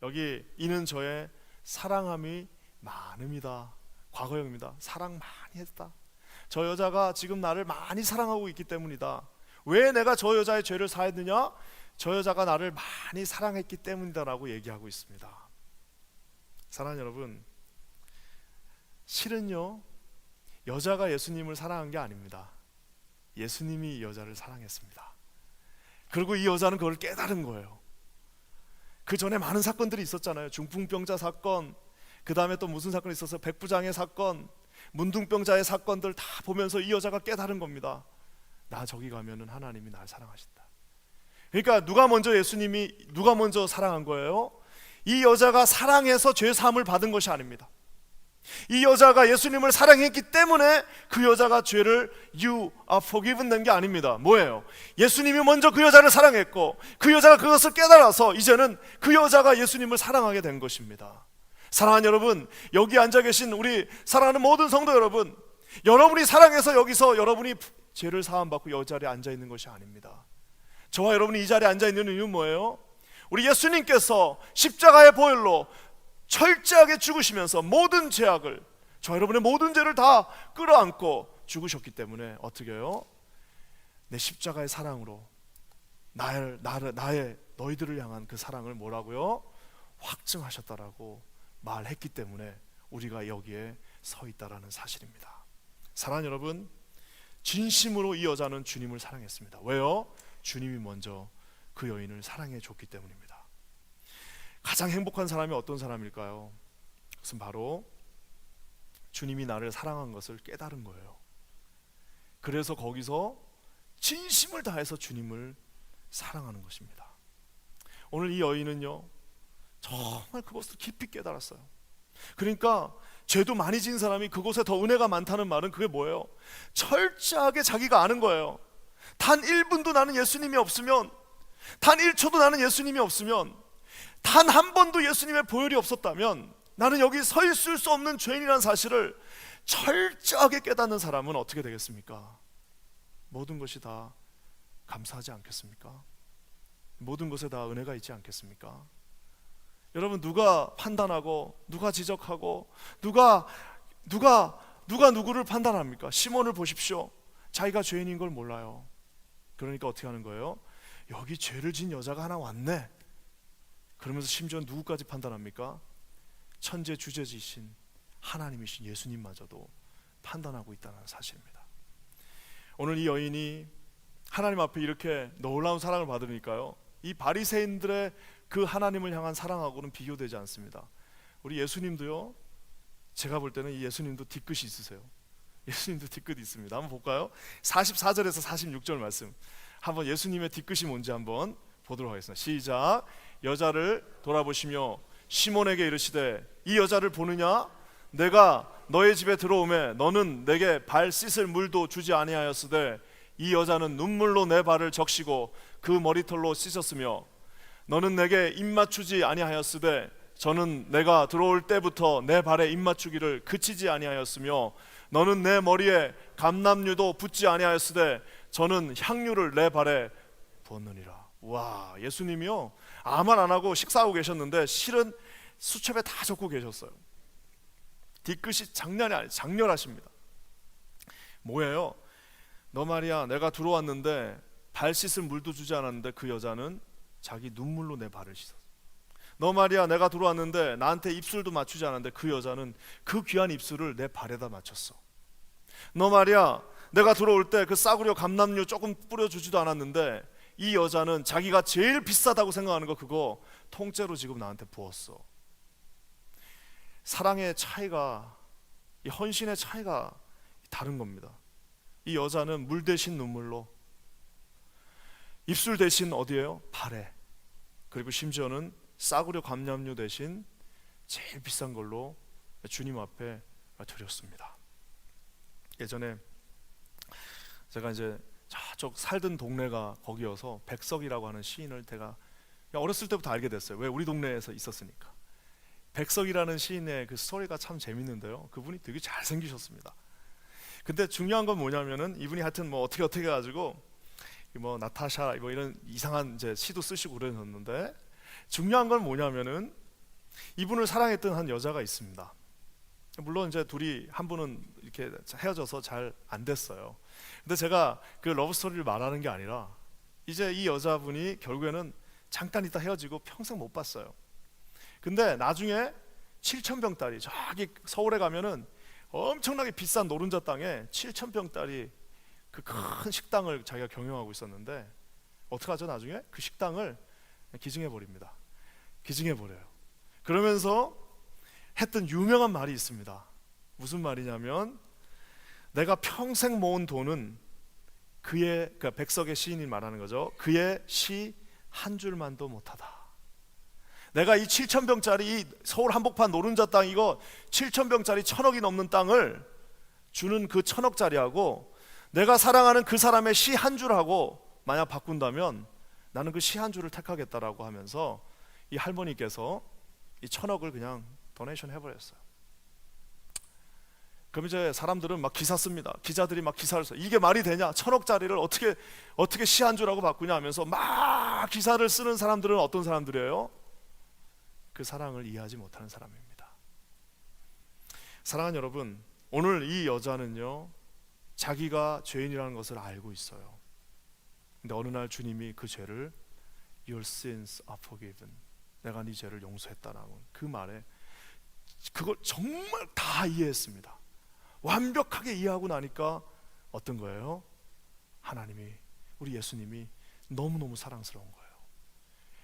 여기 이는 저의 사랑함이 많음이다. 과거형입니다. 사랑 많이 했다. 저 여자가 지금 나를 많이 사랑하고 있기 때문이다. 왜 내가 저 여자의 죄를 사했느냐? 저 여자가 나를 많이 사랑했기 때문이다라고 얘기하고 있습니다. 사랑하는 여러분, 실은요, 여자가 예수님을 사랑한 게 아닙니다. 예수님이 이 여자를 사랑했습니다. 그리고 이 여자는 그걸 깨달은 거예요. 그 전에 많은 사건들이 있었잖아요. 중풍병자 사건, 그 다음에 또 무슨 사건이 있었어요? 백부장의 사건, 문둥병자의 사건들 다 보면서 이 여자가 깨달은 겁니다. 나 저기 가면은 하나님이 날 사랑하신다. 그러니까 누가 먼저 사랑한 거예요? 이 여자가 사랑해서 죄 사함을 받은 것이 아닙니다. 이 여자가 예수님을 사랑했기 때문에 그 여자가 죄를 You are forgiven 된 게 아닙니다. 뭐예요? 예수님이 먼저 그 여자를 사랑했고 그 여자가 그것을 깨달아서 이제는 그 여자가 예수님을 사랑하게 된 것입니다. 사랑하는 여러분, 여기 앉아 계신 우리 사랑하는 모든 성도 여러분, 여러분이 사랑해서 여기서 여러분이 죄를 사함받고 이 자리에 앉아 있는 것이 아닙니다. 저와 여러분이 이 자리에 앉아 있는 이유는 뭐예요? 우리 예수님께서 십자가의 보혈로 철저하게 죽으시면서 모든 죄악을, 저 여러분의 모든 죄를 다 끌어안고 죽으셨기 때문에 어떻게 해요? 내 십자가의 사랑으로 너희들을 향한 그 사랑을 뭐라고요? 확증하셨다라고 말했기 때문에 우리가 여기에 서 있다라는 사실입니다. 사랑하는 여러분, 진심으로 이 여자는 주님을 사랑했습니다. 왜요? 주님이 먼저 그 여인을 사랑해 줬기 때문입니다. 가장 행복한 사람이 어떤 사람일까요? 그것은 바로 주님이 나를 사랑한 것을 깨달은 거예요. 그래서 거기서 진심을 다해서 주님을 사랑하는 것입니다. 오늘 이 여인은요, 정말 그것을 깊이 깨달았어요. 그러니까 죄도 많이 지은 사람이 그곳에 더 은혜가 많다는 말은 그게 뭐예요? 철저하게 자기가 아는 거예요. 단 1분도 나는 예수님이 없으면, 단 1초도 나는 예수님이 없으면, 단 한 번도 예수님의 보혈이 없었다면 나는 여기 서 있을 수 없는 죄인이라는 사실을 철저하게 깨닫는 사람은 어떻게 되겠습니까? 모든 것이 다 감사하지 않겠습니까? 모든 것에 다 은혜가 있지 않겠습니까? 여러분, 누가 판단하고 누가 지적하고 누가 누구를 판단합니까? 시몬을 보십시오. 자기가 죄인인 걸 몰라요. 그러니까 어떻게 하는 거예요? 여기 죄를 진 여자가 하나 왔네. 그러면서 심지어 누구까지 판단합니까? 천재 주재지신 하나님이신 예수님마저도 판단하고 있다는 사실입니다. 오늘 이 여인이 하나님 앞에 이렇게 놀라운 사랑을 받으니까요, 이 바리새인들의 그 하나님을 향한 사랑하고는 비교되지 않습니다. 우리 예수님도요, 제가 볼 때는 이 예수님도 뒤끝이 있으세요. 예수님도 뒤끝이 있습니다. 한번 볼까요? 44절에서 46절 말씀, 한번 예수님의 뒤끝이 뭔지 한번 보도록 하겠습니다. 시작. 여자를 돌아보시며 시몬에게 이르시되 이 여자를 보느냐? 내가 너의 집에 들어오매 너는 내게 발 씻을 물도 주지 아니하였으되 이 여자는 눈물로 내 발을 적시고 그 머리털로 씻었으며 너는 내게 입 맞추지 아니하였으되 저는 내가 들어올 때부터 내 발에 입 맞추기를 그치지 아니하였으며 너는 내 머리에 감람류도 붓지 아니하였으되 저는 향유를 내 발에 부었느니라. 와, 예수님이요, 아무 말 안 하고 식사하고 계셨는데 실은 수첩에 다 적고 계셨어요. 뒤끝이 장난이 아니에요. 장렬하십니다. 뭐예요? 너 말이야, 내가 들어왔는데 발 씻을 물도 주지 않았는데 그 여자는 자기 눈물로 내 발을 씻었어. 너 말이야, 내가 들어왔는데 나한테 입술도 맞추지 않았는데 그 여자는 그 귀한 입술을 내 발에다 맞췄어. 너 말이야, 내가 들어올 때 그 싸구려 감람류 조금 뿌려주지도 않았는데 이 여자는 자기가 제일 비싸다고 생각하는 거 그거 통째로 지금 나한테 부었어. 사랑의 차이가, 이 헌신의 차이가 다른 겁니다. 이 여자는 물 대신 눈물로, 입술 대신 어디에요? 발에, 그리고 심지어는 싸구려 감람류 대신 제일 비싼 걸로 주님 앞에 드렸습니다. 예전에 제가 이제 저쪽 살던 동네가 거기여서 백석이라고 하는 시인을 제가 어렸을 때부터 알게 됐어요. 왜? 우리 동네에서 있었으니까. 백석이라는 시인의 그 스토리가 참 재밌는데요, 그분이 되게 잘생기셨습니다. 근데 중요한 건 뭐냐면은 이분이 하여튼 뭐 어떻게 해가지고 뭐 나타샤 뭐 이런 이상한 이제 시도 쓰시고 그러셨는데 중요한 건 뭐냐면은 이분을 사랑했던 한 여자가 있습니다. 물론 이제 둘이 한 분은 이렇게 헤어져서 잘 안 됐어요. 근데 제가 그 러브 스토리를 말하는 게 아니라 이제 이 여자분이 결국에는 잠깐 있다 헤어지고 평생 못 봤어요. 근데 나중에 7,000평짜리 저기 서울에 가면은 엄청나게 비싼 노른자 땅에 7,000평짜리 그 큰 식당을 자기가 경영하고 있었는데 어떻게 하죠? 나중에 그 식당을 기증해 버립니다. 기증해 버려요. 그러면서 했던 유명한 말이 있습니다. 무슨 말이냐면 내가 평생 모은 돈은 그의, 그러니까 백석의 시인이 말하는 거죠. 그의 시 한 줄만도 못하다. 내가 이 7,000평짜리 서울 한복판 노른자 땅 이거 7,000평짜리 1,000억이 넘는 땅을 주는 그 1,000억짜리하고 내가 사랑하는 그 사람의 시 한 줄하고 만약 바꾼다면 나는 그 시 한 줄을 택하겠다라고 하면서 이 할머니께서 이 1,000억을 그냥 도네이션 해버렸어요. 그럼 이제 사람들은 막 기사 씁니다. 기자들이 막 기사를 써. 이게 말이 되냐? 1,000억짜리를 어떻게 시 한 줄하고 바꾸냐 하면서 막 기사를 쓰는 사람들은 어떤 사람들이에요? 그 사랑을 이해하지 못하는 사람입니다. 사랑하는 여러분, 오늘 이 여자는요 자기가 죄인이라는 것을 알고 있어요. 근데 어느 날 주님이 그 죄를 Your sins are forgiven, 내가 네 죄를 용서했다라는 그 말에 그걸 정말 다 이해했습니다. 완벽하게 이해하고 나니까 어떤 거예요? 하나님이, 우리 예수님이 너무너무 사랑스러운 거예요.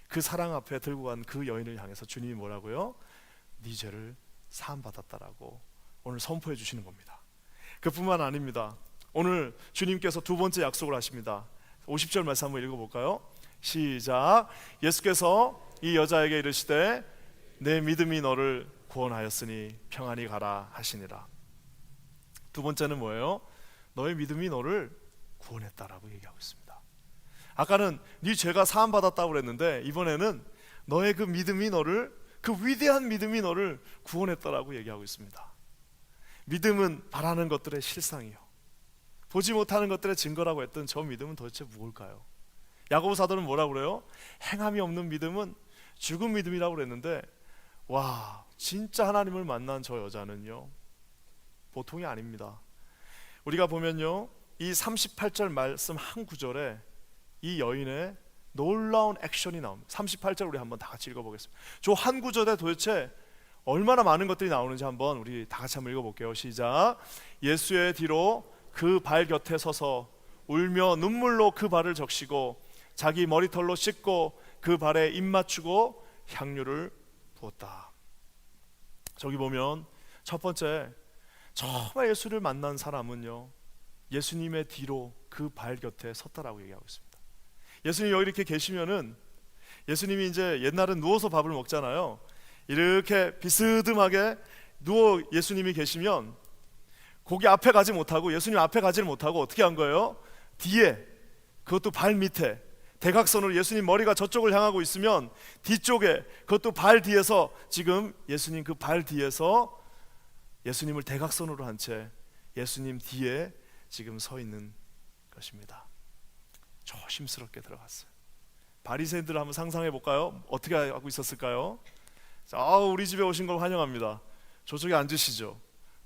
그 사랑 앞에 들고 간 그 여인을 향해서 주님이 뭐라고요? 네 죄를 사함받았다라고 오늘 선포해 주시는 겁니다. 그뿐만 아닙니다. 오늘 주님께서 두 번째 약속을 하십니다. 50절 말씀 한번 읽어볼까요? 시작. 예수께서 이 여자에게 이르시되 내 믿음이 너를 구원하였으니 평안히 가라 하시니라. 두 번째는 뭐예요? 너의 믿음이 너를 구원했다라고 얘기하고 있습니다. 아까는 네 죄가 사함받았다고 그랬는데 이번에는 너의 그 믿음이 너를, 그 위대한 믿음이 너를 구원했다라고 얘기하고 있습니다. 믿음은 바라는 것들의 실상이요, 보지 못하는 것들의 증거라고 했던 저 믿음은 도대체 무엇일까요? 야고보 사도는 뭐라고 그래요? 행함이 없는 믿음은 죽은 믿음이라고 그랬는데, 와, 진짜 하나님을 만난 저 여자는요 보통이 아닙니다. 우리가 보면요 이 38절 말씀 한 구절에 이 여인의 놀라운 액션이 나옵니다. 38절 우리 한번 다 같이 읽어보겠습니다. 저 한 구절에 도대체 얼마나 많은 것들이 나오는지 한번 우리 다 같이 한번 읽어볼게요. 시작. 예수의 뒤로 그 발 곁에 서서 울며 눈물로 그 발을 적시고 자기 머리털로 씻고 그 발에 입 맞추고 향유를 부었다. 저기 보면 첫 번째, 처음 예수를 만난 사람은요 예수님의 뒤로 그 발 곁에 섰다라고 얘기하고 있습니다. 예수님이 여기 이렇게 계시면은, 예수님이 이제 옛날은 누워서 밥을 먹잖아요. 이렇게 비스듬하게 누워 예수님이 계시면 거기 앞에 가지 못하고, 예수님 앞에 가지를 못하고 어떻게 한 거예요? 뒤에, 그것도 발 밑에 대각선으로 예수님 머리가 저쪽을 향하고 있으면 뒤쪽에, 그것도 발 뒤에서, 지금 예수님 그 발 뒤에서 예수님을 대각선으로 한 채 예수님 뒤에 지금 서 있는 것입니다. 조심스럽게 들어갔어요. 바리새인들을 한번 상상해 볼까요? 어떻게 하고 있었을까요? 우리 집에 오신 걸 환영합니다. 저쪽에 앉으시죠.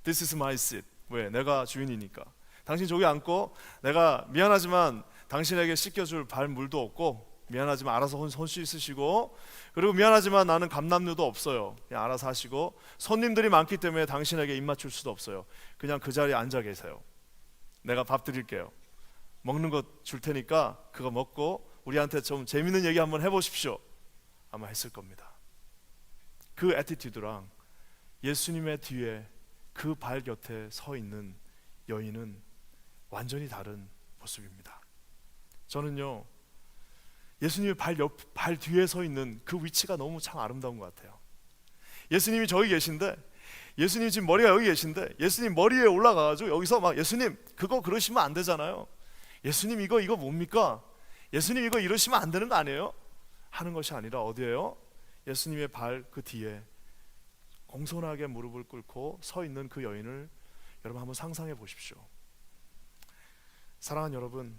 This is my seat. 왜? 내가 주인이니까. 당신 저기 앉고, 내가 미안하지만 당신에게 씻겨줄 발물도 없고, 미안하지만 알아서 손 씻으시고, 그리고 미안하지만 나는 감남류도 없어요. 그냥 알아서 하시고, 손님들이 많기 때문에 당신에게 입 맞출 수도 없어요. 그냥 그 자리에 앉아 계세요. 내가 밥 드릴게요. 먹는 거 줄 테니까 그거 먹고 우리한테 좀 재밌는 얘기 한번 해보십시오. 아마 했을 겁니다. 그 애티튜드랑 예수님의 뒤에 그 발 곁에 서 있는 여인은 완전히 다른 모습입니다. 저는요 예수님의 발 뒤에 서 있는 그 위치가 너무 참 아름다운 것 같아요. 예수님이 저기 계신데, 예수님 지금 머리가 여기 계신데, 예수님 머리에 올라가가지고 여기서 막 예수님 그거 그러시면 안 되잖아요. 예수님 이거 뭡니까? 예수님 이거 이러시면 안 되는 거 아니에요? 하는 것이 아니라 어디에요? 예수님의 발 그 뒤에 공손하게 무릎을 꿇고 서 있는 그 여인을 여러분 한번 상상해 보십시오. 사랑하는 여러분,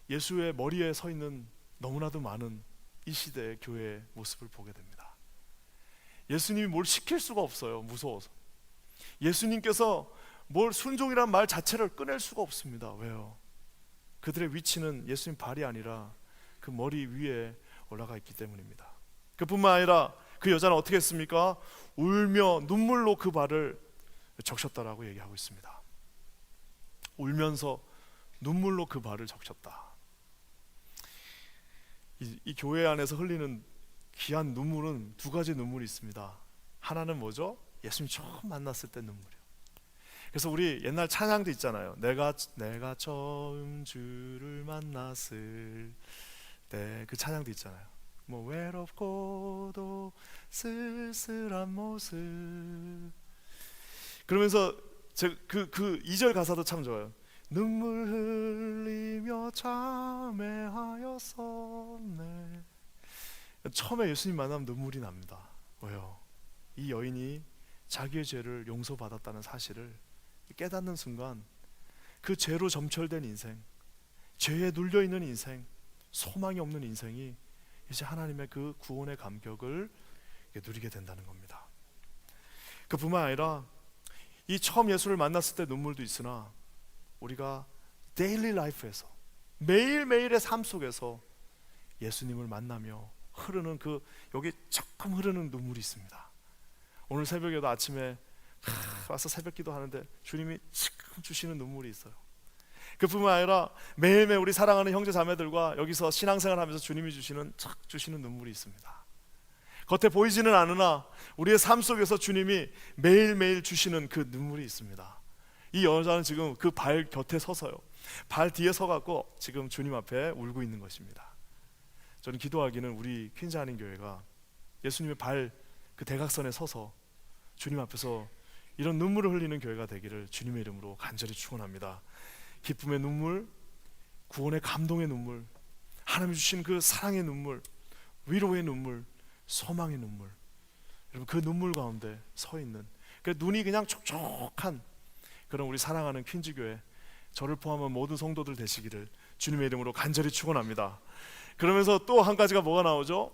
예수의 머리에 서 있는 너무나도 많은 이 시대의 교회의 모습을 보게 됩니다. 예수님이 뭘 시킬 수가 없어요. 무서워서. 예수님께서 뭘 순종이란 말 자체를 꺼낼 수가 없습니다. 왜요? 그들의 위치는 예수님 발이 아니라 그 머리 위에 올라가 있기 때문입니다. 그뿐만 아니라 그 여자는 어떻게 했습니까? 울며 눈물로 그 발을 적셨다라고 얘기하고 있습니다. 울면서 눈물로 그 발을 적셨다. 이 교회 안에서 흘리는 귀한 눈물은 두 가지 눈물이 있습니다. 하나는 뭐죠? 예수님 처음 만났을 때 눈물이요. 그래서 우리 옛날 찬양도 있잖아요. 내가 처음 주를 만났을 때, 그 찬양도 있잖아요. 뭐 외롭고도 쓸쓸한 모습. 그러면서 그 2절 가사도 참 좋아요. 눈물 흘리며 참회하였었네. 처음에 예수님 만나면 눈물이 납니다. 왜요? 이 여인이 자기의 죄를 용서받았다는 사실을 깨닫는 순간 그 죄로 점철된 인생, 죄에 눌려있는 인생, 소망이 없는 인생이 이제 하나님의 그 구원의 감격을 누리게 된다는 겁니다. 그뿐만 아니라 이 처음 예수를 만났을 때 눈물도 있으나 우리가 데일리 라이프에서 매일매일의 삶 속에서 예수님을 만나며 흐르는 그 여기 조금 흐르는 눈물이 있습니다. 오늘 새벽에도 아침에 와서 새벽기도 하는데 주님이 지금 주시는 눈물이 있어요. 그뿐만 아니라 매일매일 우리 사랑하는 형제 자매들과 여기서 신앙생활하면서 주님이 주시는 눈물이 있습니다. 겉에 보이지는 않으나 우리의 삶 속에서 주님이 매일매일 주시는 그 눈물이 있습니다. 이 여자는 지금 그 발 곁에 서서요, 발 뒤에 서갖고 지금 주님 앞에 울고 있는 것입니다. 저는 기도하기는 우리 퀸즈 한인 교회가 예수님의 발 그 대각선에 서서 주님 앞에서 이런 눈물을 흘리는 교회가 되기를 주님의 이름으로 간절히 축원합니다. 기쁨의 눈물, 구원의 감동의 눈물, 하나님이 주신 그 사랑의 눈물, 위로의 눈물, 소망의 눈물, 여러분 그 눈물 가운데 서 있는, 그 눈이 그냥 촉촉한 그런 우리 사랑하는 퀸즈 교회, 저를 포함한 모든 성도들 되시기를 주님의 이름으로 간절히 축원합니다. 그러면서 또 한 가지가 뭐가 나오죠?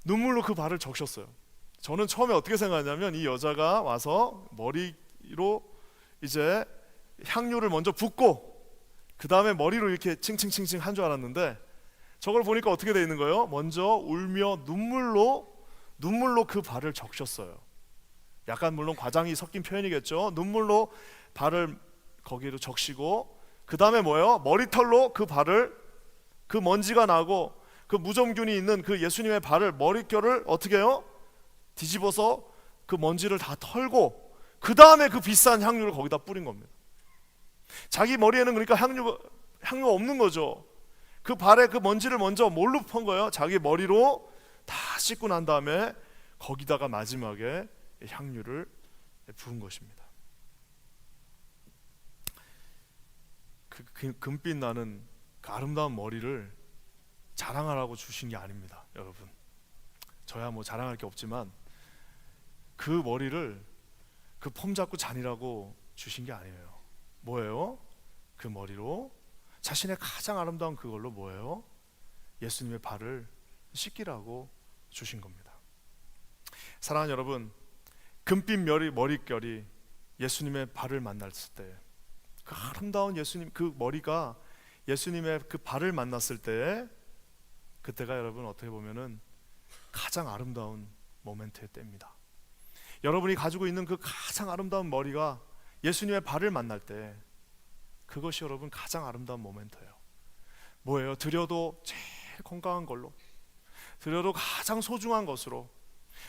눈물로 그 발을 적셨어요. 저는 처음에 어떻게 생각하냐면 이 여자가 와서 머리로 이제 향유를 먼저 붓고 그 다음에 머리로 이렇게 칭칭칭칭 한 줄 알았는데, 저걸 보니까 어떻게 돼 있는 거예요? 먼저 울며 눈물로 그 발을 적셨어요. 약간 물론 과장이 섞인 표현이겠죠. 눈물로 발을 거기로 적시고 그 다음에 뭐예요? 머리털로 그 발을, 그 먼지가 나고 그 무좀균이 있는 그 예수님의 발을, 머릿결을 어떻게 해요? 뒤집어서 그 먼지를 다 털고 그 다음에 그 비싼 향유를 거기다 뿌린 겁니다. 자기 머리에는 그러니까 향유가 없는 거죠. 그 발에 그 먼지를 먼저 뭘로 푼 거예요? 자기 머리로 다 씻고 난 다음에 거기다가 마지막에 향유를 부은 것입니다. 그 금빛 나는 그 아름다운 머리를 자랑하라고 주신 게 아닙니다. 여러분, 저야 뭐 자랑할 게 없지만 그 머리를 그 폼 잡고 잔이라고 주신 게 아니에요. 뭐예요? 그 머리로 자신의 가장 아름다운 그걸로 뭐예요? 예수님의 발을 씻기라고 주신 겁니다. 사랑하는 여러분, 금빛 머릿결이 예수님의 발을 만났을 때, 그 아름다운 예수님 그 머리가 예수님의 그 발을 만났을 때, 그때가 여러분 어떻게 보면은 가장 아름다운 모멘트의 때입니다. 여러분이 가지고 있는 그 가장 아름다운 머리가 예수님의 발을 만날 때, 그것이 여러분 가장 아름다운 모멘트예요. 뭐예요? 드려도 제일 건강한 걸로, 드려도 가장 소중한 것으로,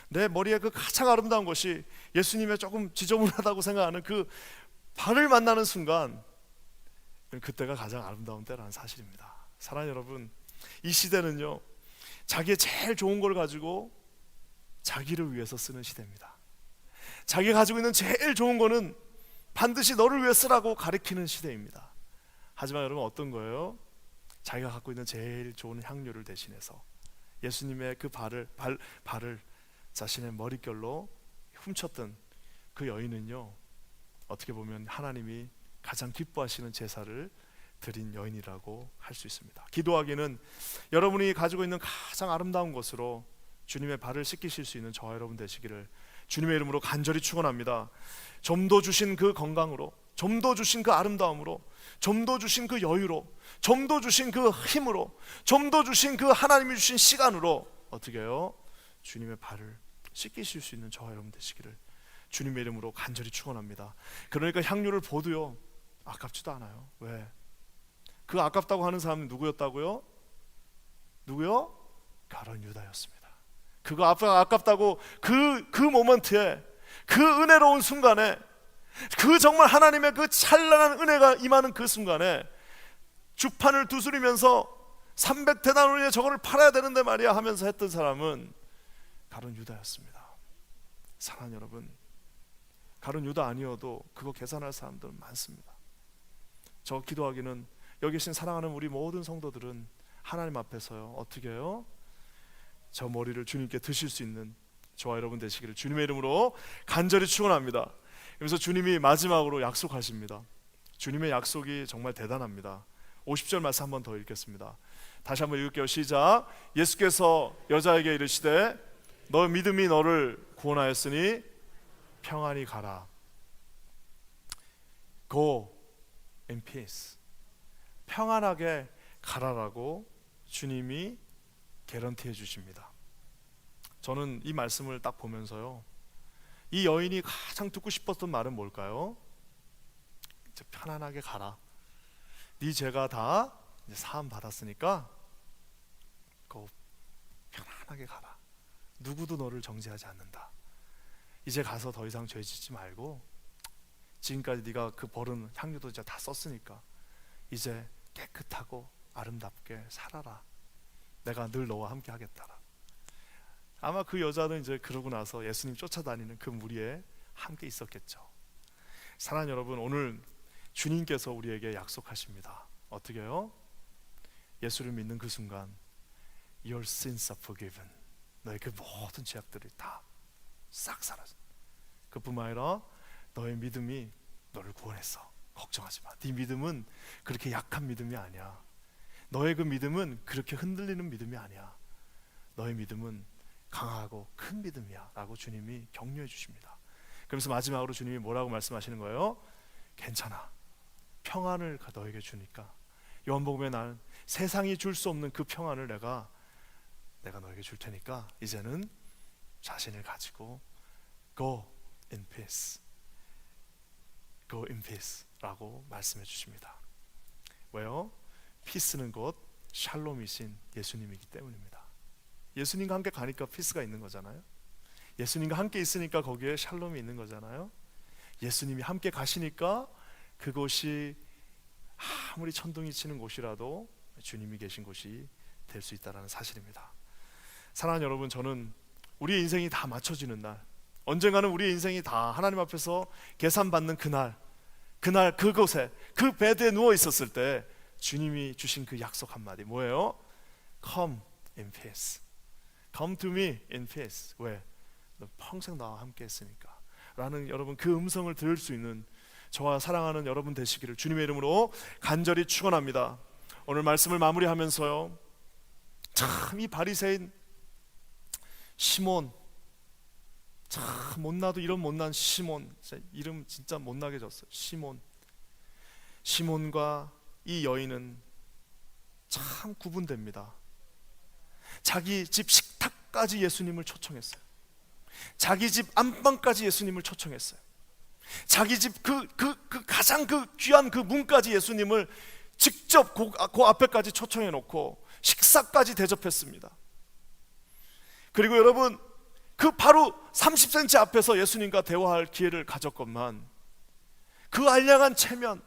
내 머리에 그 가장 아름다운 것이 예수님의 조금 지저분하다고 생각하는 그 발을 만나는 순간, 그때가 가장 아름다운 때라는 사실입니다. 사랑하는 여러분, 이 시대는요, 자기의 제일 좋은 걸 가지고 자기를 위해서 쓰는 시대입니다. 자기가 가지고 있는 제일 좋은 거는 반드시 너를 위해 쓰라고 가리키는 시대입니다. 하지만 여러분 어떤 거예요? 자기가 갖고 있는 제일 좋은 향유를 대신해서 예수님의 그 발을 자신의 머릿결로 훔쳤던 그 여인은요, 어떻게 보면 하나님이 가장 기뻐하시는 제사를 드린 여인이라고 할 수 있습니다. 기도하기는 여러분이 가지고 있는 가장 아름다운 것으로 주님의 발을 씻기실 수 있는 저와 여러분 되시기를 주님의 이름으로 간절히 축원합니다. 좀 더 주신 그 건강으로, 좀 더 주신 그 아름다움으로, 좀 더 주신 그 여유로, 좀 더 주신 그 힘으로, 좀 더 주신 그 하나님이 주신 시간으로 어떻게 해요? 주님의 발을 씻기실 수 있는 저와 여러분 되시기를 주님의 이름으로 간절히 축원합니다. 그러니까 향유를 보도요 아깝지도 않아요. 왜? 그 아깝다고 하는 사람은 누구였다고요? 누구요? 가룟 유다였습니다. 그거 아깝다고 그 모먼트에, 그 은혜로운 순간에, 그 정말 하나님의 그 찬란한 은혜가 임하는 그 순간에 주판을 두드리면서 300데나리온에 저거를 팔아야 되는데 말이야 하면서 했던 사람은 가룟 유다였습니다. 사랑하는 여러분, 가룟 유다 아니어도 그거 계산할 사람들은 많습니다. 저 기도하기는 여기 계신 사랑하는 우리 모든 성도들은 하나님 앞에서요 어떻게 해요? 저 머리를 주님께 드실 수 있는 저와 여러분 되시기를 주님의 이름으로 간절히 축원합니다. 그래서 주님이 마지막으로 약속하십니다. 주님의 약속이 정말 대단합니다. 50절 말씀 한 번 더 읽겠습니다. 다시 한번 읽을게요. 시작. 예수께서 여자에게 이르시되 너 믿음이 너를 구원하였으니 평안히 가라. Go in peace. 평안하게 가라라고 주님이 개런티해 주십니다. 저는 이 말씀을 딱 보면서요 이 여인이 가장 듣고 싶었던 말은 뭘까요? 이제 편안하게 가라. 네 죄가 다 이제 사함 받았으니까 편안하게 가라. 누구도 너를 정죄하지 않는다. 이제 가서 더 이상 죄 짓지 말고 지금까지 네가 그 버른 향유도 이제 다 썼으니까 이제 깨끗하고 아름답게 살아라. 내가 늘 너와 함께 하겠다라. 아마 그 여자는 이제 그러고 나서 예수님 쫓아다니는 그 무리에 함께 있었겠죠. 사랑하는 여러분, 오늘 주님께서 우리에게 약속하십니다. 어떻게 해요? 예수를 믿는 그 순간 Your sins are forgiven. 너의 그 모든 죄악들이 다 싹 사라져. 그뿐만 아니라 너의 믿음이 너를 구원했어. 걱정하지 마. 네 믿음은 그렇게 약한 믿음이 아니야. 너의 그 믿음은 그렇게 흔들리는 믿음이 아니야. 너의 믿음은 강하고 큰 믿음이야 라고 주님이 격려해 주십니다. 그러면서 마지막으로 주님이 뭐라고 말씀하시는 거예요? 괜찮아. 평안을 너에게 주니까 요한복음에 나는 세상이 줄 수 없는 그 평안을 내가 너에게 줄 테니까 이제는 자신을 가지고 Go in peace. Go in peace 라고 말씀해 주십니다. 왜요? 피스는 곧 샬롬이신 예수님이기 때문입니다. 예수님과 함께 가니까 피스가 있는 거잖아요. 예수님과 함께 있으니까 거기에 샬롬이 있는 거잖아요. 예수님이 함께 가시니까 그곳이 아무리 천둥이 치는 곳이라도 주님이 계신 곳이 될 수 있다는 사실입니다. 사랑하는 여러분, 저는 우리의 인생이 다 맞춰지는 날, 언젠가는 우리의 인생이 다 하나님 앞에서 계산받는 그날 그곳에 그 베드에 누워 있었을 때 주님이 주신 그 약속 한마디 뭐예요? Come in peace. Come to me in peace. 왜? 너 평생 나와 함께 했으니까 라는 여러분 그 음성을 들을 수 있는 저와 사랑하는 여러분 되시기를 주님의 이름으로 간절히 축원합니다. 오늘 말씀을 마무리하면서요 참 이 바리새인 시몬, 참 못나도 이런 못난 시몬, 이름 진짜 못나게 졌어요. 시몬과 이 여인은 참 구분됩니다. 자기 집 식탁까지 예수님을 초청했어요. 자기 집 안방까지 예수님을 초청했어요. 자기 집 그 가장 그 귀한 그 문까지 예수님을 직접 그 앞에까지 초청해 놓고 식사까지 대접했습니다. 그리고 여러분 그 바로 30cm 앞에서 예수님과 대화할 기회를 가졌건만 그 알량한 체면,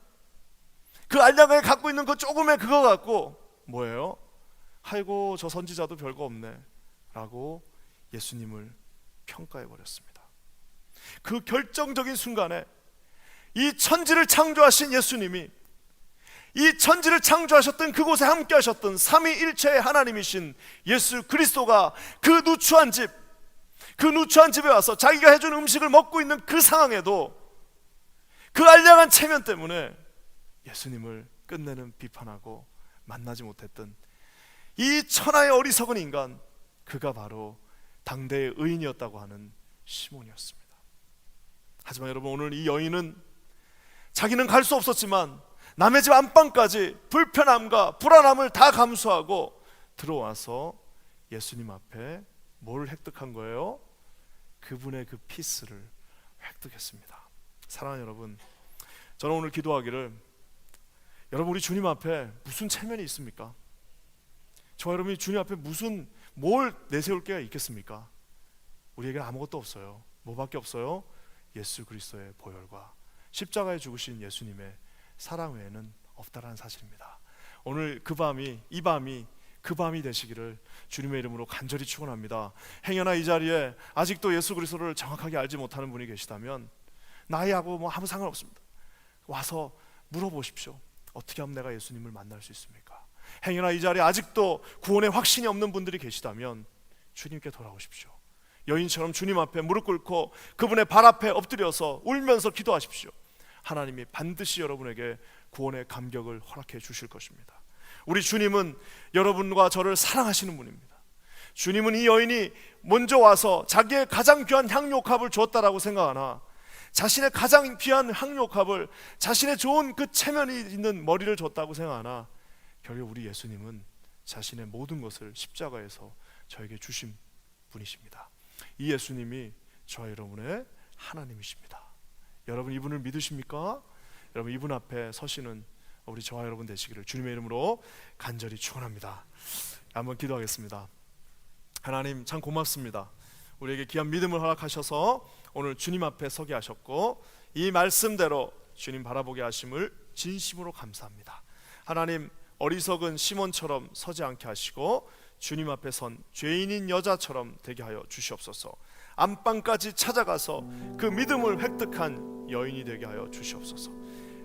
그 알량하게 갖고 있는 그 조금의 그거 갖고 뭐예요? 아이고 저 선지자도 별거 없네 라고 예수님을 평가해 버렸습니다. 그 결정적인 순간에 이 천지를 창조하신 예수님이 이 천지를 창조하셨던 그곳에 함께 하셨던 삼위일체의 하나님이신 예수 그리스도가 그 누추한 집에 와서 자기가 해준 음식을 먹고 있는 그 상황에도 그 알량한 체면 때문에 예수님을 끝내는 비판하고 만나지 못했던 이 천하의 어리석은 인간, 그가 바로 당대의 의인이었다고 하는 시몬이었습니다. 하지만 여러분, 오늘 이 여인은 자기는 갈 수 없었지만 남의 집 안방까지 불편함과 불안함을 다 감수하고 들어와서 예수님 앞에 뭘 획득한 거예요? 그분의 그 피스를 획득했습니다. 사랑하는 여러분, 저는 오늘 기도하기를, 여러분, 우리 주님 앞에 무슨 체면이 있습니까? 저와 여러분이 주님 앞에 뭘 내세울 게 있겠습니까? 우리에게 아무것도 없어요. 뭐밖에 없어요? 예수 그리스도의 보혈과 십자가에 죽으신 예수님의 사랑 외에는 없다라는 사실입니다. 오늘 이 밤이 그 밤이 되시기를 주님의 이름으로 간절히 축원합니다. 행여나 이 자리에 아직도 예수 그리스도를 정확하게 알지 못하는 분이 계시다면, 나이하고 아무 상관없습니다. 와서 물어보십시오. 어떻게 하면 내가 예수님을 만날 수 있습니까? 행여나 이 자리에 아직도 구원의 확신이 없는 분들이 계시다면 주님께 돌아오십시오. 여인처럼 주님 앞에 무릎 꿇고 그분의 발 앞에 엎드려서 울면서 기도하십시오. 하나님이 반드시 여러분에게 구원의 감격을 허락해 주실 것입니다. 우리 주님은 여러분과 저를 사랑하시는 분입니다. 주님은 이 여인이 먼저 와서 자기의 가장 귀한 향유옥합을 주었다라고 생각하나, 자신의 가장 귀한 향유옥합을, 자신의 좋은 그 체면이 있는 머리를 줬다고 생각하나, 결국 우리 예수님은 자신의 모든 것을 십자가에서 저에게 주신 분이십니다. 이 예수님이 저와 여러분의 하나님이십니다. 여러분, 이분을 믿으십니까? 여러분, 이분 앞에 서시는 우리 저와 여러분 되시기를 주님의 이름으로 간절히 축원합니다. 한번 기도하겠습니다. 하나님, 참 고맙습니다. 우리에게 귀한 믿음을 허락하셔서 오늘 주님 앞에 서게 하셨고, 이 말씀대로 주님 바라보게 하심을 진심으로 감사합니다. 하나님, 어리석은 시몬처럼 서지 않게 하시고 주님 앞에 선 죄인인 여자처럼 되게 하여 주시옵소서. 안방까지 찾아가서 그 믿음을 획득한 여인이 되게 하여 주시옵소서.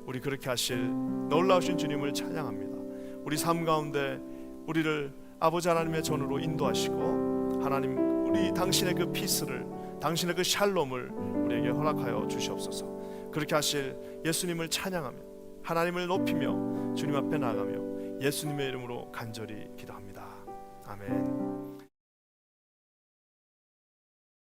우리 그렇게 하실 놀라우신 주님을 찬양합니다. 우리 삶 가운데 우리를 아버지 하나님의 전으로 인도하시고, 하나님, 우리 당신의 그 피스를, 당신의 그 샬롬을 우리에게 허락하여 주시옵소서. 그렇게 하실 예수님을 찬양하며 하나님을 높이며 주님 앞에 나아가며 예수님의 이름으로 간절히 기도합니다. 아멘.